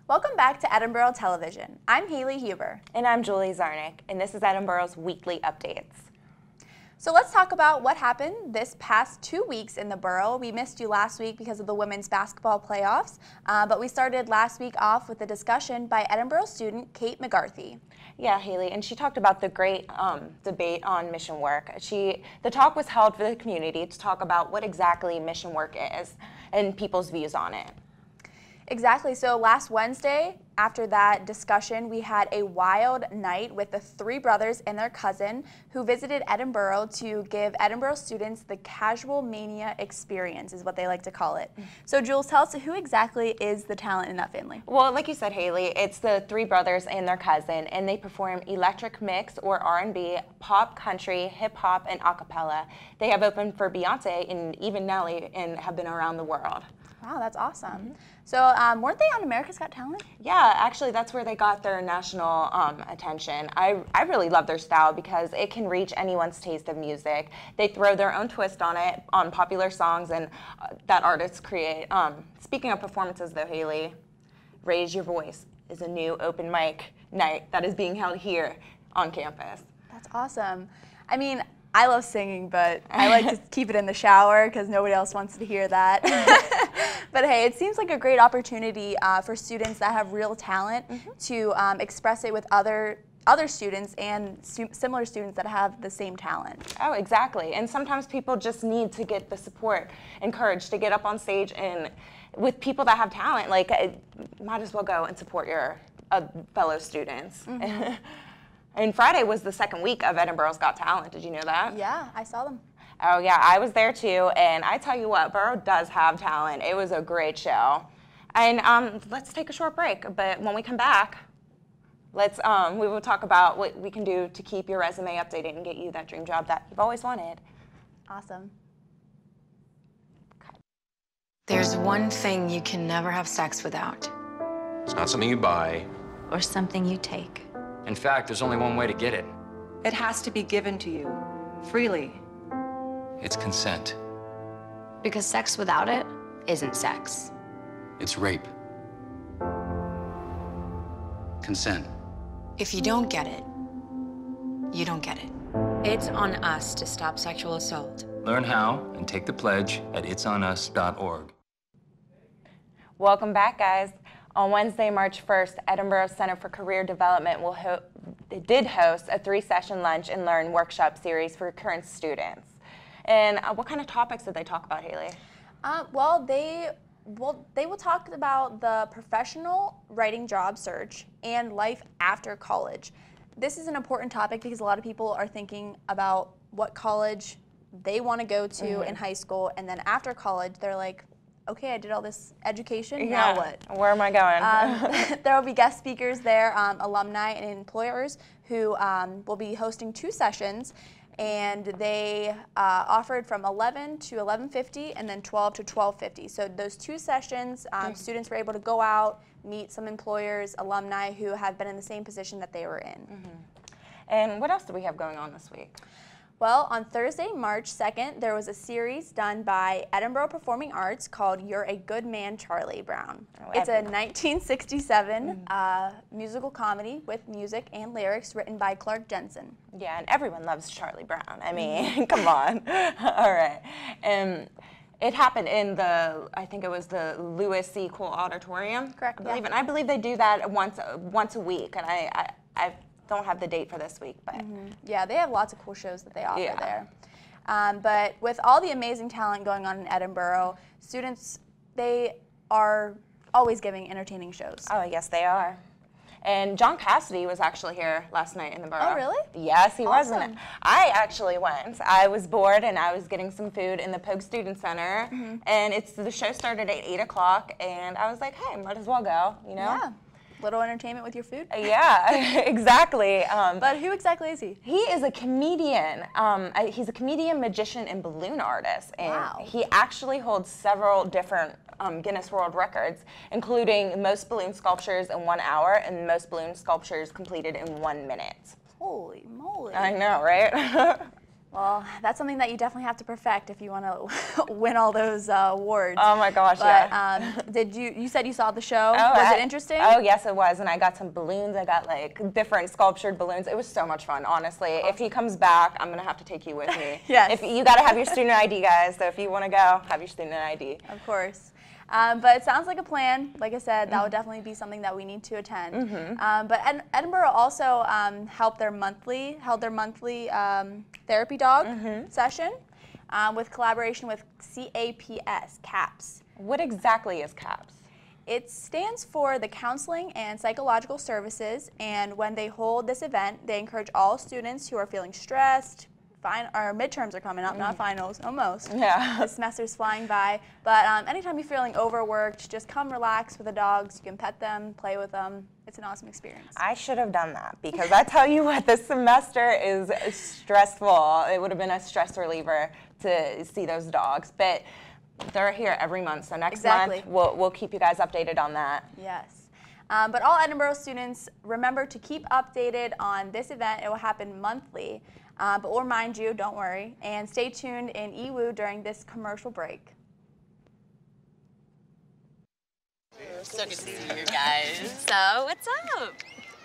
Welcome back to Edinboro Television. I'm Haley Huber. And I'm Julie Zarnick, and this is Edinboro's Weekly Updates. So let's talk about what happened this past 2 weeks in the borough. We missed you last week because of the women's basketball playoffs, but we started last week off with a discussion by Edinboro student Kate McGarthy. Yeah, Haley, and she talked about the great debate on mission work. The talk was held for the community to talk about what exactly mission work is and people's views on it. Exactly. So last Wednesday, after that discussion, we had a wild night with the three brothers and their cousin who visited Edinboro to give Edinboro students the Casual Mania experience, is what they like to call it. So Jules, tell us who exactly is the talent in that family? Well, like you said, Haley, it's the three brothers and their cousin, and they perform electric mix or R&B, pop, country, hip hop, and a cappella. They have opened for Beyonce and even Nelly and have been around the world. Wow, that's awesome. So weren't they on America's Got Talent? Yeah, actually that's where they got their national attention. I really love their style because it can reach anyone's taste of music. They throw their own twist on it, on popular songs and that artists create. Speaking of performances though, Haley, Raise Your Voice is a new open mic night that is being held here on campus. That's awesome. I mean, I love singing, but I like to keep it in the shower because nobody else wants to hear that. But hey, it seems like a great opportunity for students that have real talent to express it with other students and similar students that have the same talent. Oh, exactly. And sometimes people just need to get the support and courage to get up on stage and with people that have talent, like might as well go and support your fellow students. And Friday was the second week of Edinboro's Got Talent. Did you know that? Yeah, I saw them. Oh yeah, I was there too, and I tell you what, Borough does have talent. It was a great show. And let's take a short break, but when we come back, we will talk about what we can do to keep your resume updated and get you that dream job that you've always wanted. Awesome. There's one thing you can never have sex without. It's not something you buy. Or something you take. In fact, there's only one way to get it. It has to be given to you, freely. It's consent. Because sex without it isn't sex. It's rape. Consent. If you don't get it, you don't get it. It's on us to stop sexual assault. Learn how and take the pledge at itsonus.org. Welcome back, guys. On Wednesday, March 1st, Edinboro Center for Career Development did host a 3-session lunch and learn workshop series for current students. And what kind of topics did they talk about, Haley? Well, they will talk about the professional writing job search and life after college. This is an important topic because a lot of people are thinking about what college they want to go to in high school, and then after college, they're like, okay, I did all this education, now what? Where am I going? There will be guest speakers there, alumni and employers who will be hosting 2 sessions, and they offered from 11 to 11:50 and then 12 to 12:50. So those 2 sessions, students were able to go out, meet some employers, alumni who have been in the same position that they were in. And what else do we have going on this week? Well, on Thursday, March 2nd, there was a series done by Edinboro Performing Arts called You're a Good Man, Charlie Brown. It's a 1967 musical comedy with music and lyrics written by Clark Jensen. Yeah, and everyone loves Charlie Brown. I mean, come on. All right. It happened in I think it was the Lewis C. Cole Auditorium. Correct, I believe, and I believe they do that once a week, and I don't have the date for this week, but yeah, they have lots of cool shows that they offer there. But with all the amazing talent going on in Edinboro, students, they are always giving entertaining shows. Oh, yes, they are. And John Cassidy was actually here last night in the borough. Oh, really? Yes, he was. Awesome. I actually went. I was bored and I was getting some food in the Pogue Student Center, and the show started at 8 o'clock, and I was like, hey, might as well go, you know? Yeah. Little entertainment with your food? Yeah, exactly. But who exactly is he? He is a comedian. He's a comedian, magician, and balloon artist. And Wow. he actually holds several different Guinness World Records, including most balloon sculptures in 1 hour and most balloon sculptures completed in 1 minute. Holy moly. I know, right? Well, that's something that you definitely have to perfect if you want to win all those awards. Oh my gosh, yeah. You said you saw the show? Was it interesting? Oh yes, it was, and I got some balloons. I got like different sculptured balloons. It was so much fun, honestly. Awesome. If he comes back, I'm gonna have to take you with me. Yes. If you gotta have your student ID, guys. So if you want to go, have your student ID. Of course. But it sounds like a plan. Like I said, that would definitely be something that we need to attend. But Edinboro also held their monthly therapy dog session with collaboration with CAPS. What exactly is CAPS? It stands for the Counseling and Psychological Services, and when they hold this event, they encourage all students who are feeling stressed. Our midterms are coming up, not finals, almost. Yeah. The semester's flying by. But anytime you're feeling overworked, just come relax with the dogs. You can pet them, play with them. It's an awesome experience. I should have done that because I tell you what, this semester is stressful. It would have been a stress reliever to see those dogs. But they're here every month, so next month we'll keep you guys updated on that. Yes. But all Edinboro students, remember to keep updated on this event. It will happen monthly. But we'll remind you, don't worry, and stay tuned in EWU during this commercial break. So good to see you guys. So, what's up?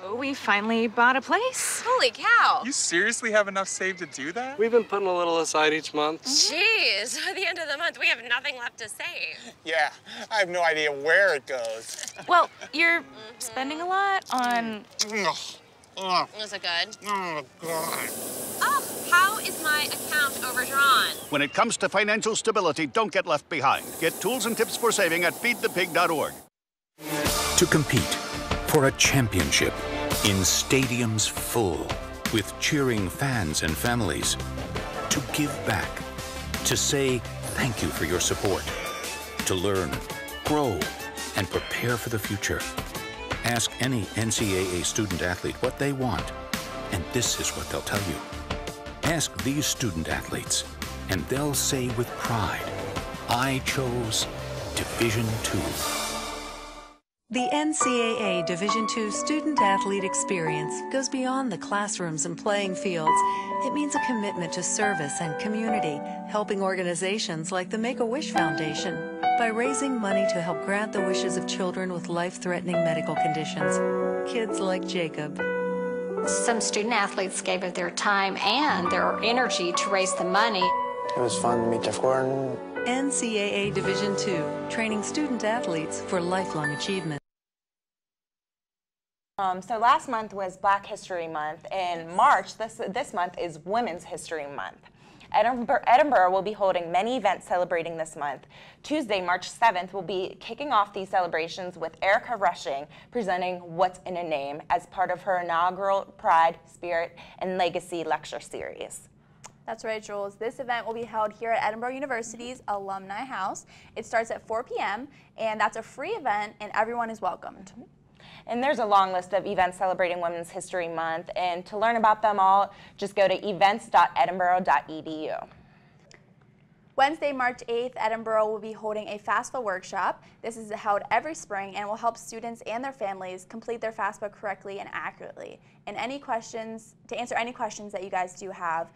Oh, we finally bought a place. Holy cow. You seriously have enough saved to do that? We've been putting a little aside each month. Jeez, at the end of the month, we have nothing left to save. Yeah, I have no idea where it goes. Well, you're spending a lot on... Was it good? Oh, God. Oh, how is my account overdrawn? When it comes to financial stability, don't get left behind. Get tools and tips for saving at feedthepig.org. To compete for a championship in stadiums full with cheering fans and families. To give back. To say thank you for your support. To learn, grow, and prepare for the future. Ask any NCAA student-athlete what they want, and this is what they'll tell you. Ask these student-athletes, and they'll say with pride, I chose Division II. The NCAA Division II student-athlete experience goes beyond the classrooms and playing fields. It means a commitment to service and community, helping organizations like the Make-A-Wish Foundation by raising money to help grant the wishes of children with life-threatening medical conditions. Kids like Jacob. Some student-athletes gave of their time and their energy to raise the money. It was fun to meet Jeff Gordon. NCAA Division II, training student-athletes for lifelong achievement. So last month was Black History Month. In March, this month is Women's History Month. Edinboro will be holding many events celebrating this month. Tuesday, March 7th, we'll be kicking off these celebrations with Erica Rushing presenting What's in a Name as part of her inaugural Pride, Spirit, and Legacy lecture series. That's right, Jules. This event will be held here at Edinboro University's Alumni House. It starts at 4 p.m., and that's a free event, and everyone is welcomed. And there's a long list of events celebrating Women's History Month, and to learn about them all, just go to events.edinboro.edu. Wednesday, March 8th, Edinboro will be holding a FAFSA workshop. This is held every spring and will help students and their families complete their FAFSA correctly and accurately. And to answer any questions that you guys do have,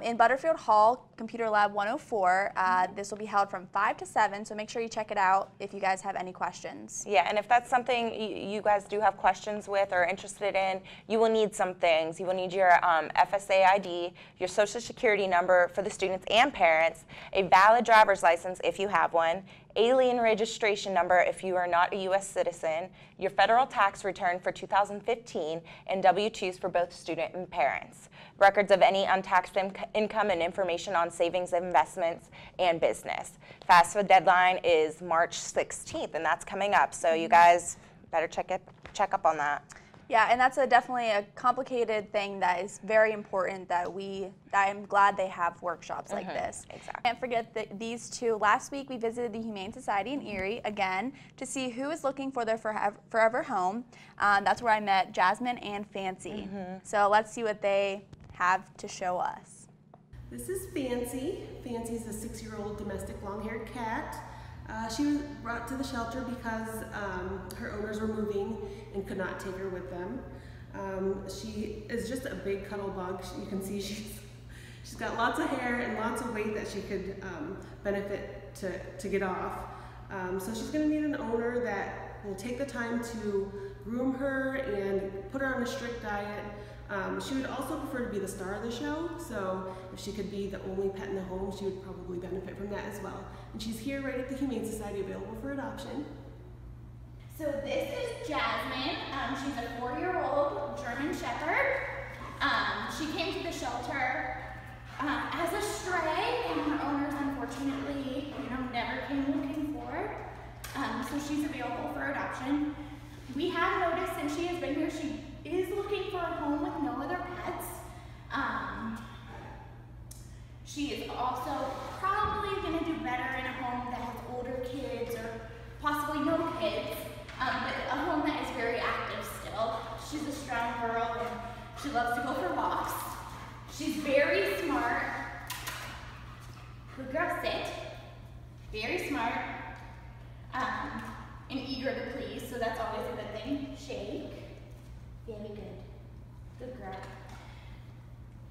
in Butterfield Hall, Computer Lab 104, this will be held from 5 to 7, so make sure you check it out if you guys have any questions. Yeah, and if that's something you guys do have questions with or interested in, you will need some things. You will need your FSA ID, your Social Security number for the students and parents, a valid driver's license if you have one, alien registration number if you are not a U.S. citizen, your federal tax return for 2015, and W-2s for both student and parents. Records of any untaxed income and information on savings, investments, and business. FAFSA deadline is March 16th, and that's coming up, so you guys better check up on that. Yeah, and that's definitely a complicated thing that is very important that I'm glad they have workshops like this. Exactly. Can't forget these two. Last week we visited the Humane Society in Erie again to see who is looking for their forever home. That's where I met Jasmine and Fancy. So let's see what they have to show us. This is Fancy. Fancy is a 6-year-old domestic long-haired cat. She was brought to the shelter because her owners were moving and could not take her with them. She is just a big cuddle bug. You can see She's got lots of hair and lots of weight that she could benefit to get off. So she's going to need an owner that will take the time to groom her and put her on a strict diet. She would also prefer to be the star of the show, so if she could be the only pet in the home, she would probably benefit from that as well. And she's here right at the Humane Society, available for adoption. So this is Jasmine. She's a 4-year-old German Shepherd. She came to the shelter as a stray, and her owners unfortunately, never came looking for her. So she's available for adoption. We have noticed since she has been here, she is looking for a home with no other pets. She is also probably going to do better in a home that has older kids or possibly no kids, but a home that is very active still. She's a strong girl and she loves to go for walks. She's very smart. Good girl, sit. Very smart. And eager to please, so that's always a good thing. Shake. Very good. Good girl.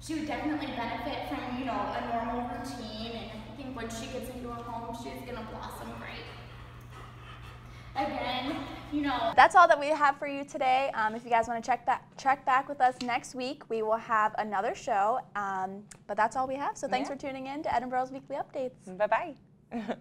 She would definitely benefit from, a normal routine, and I think when she gets into a home, she's gonna blossom great. Again, That's all that we have for you today. If you guys want to check back with us next week, we will have another show. But that's all we have. So thanks for tuning in to Edinboro's Weekly Updates. Bye-bye.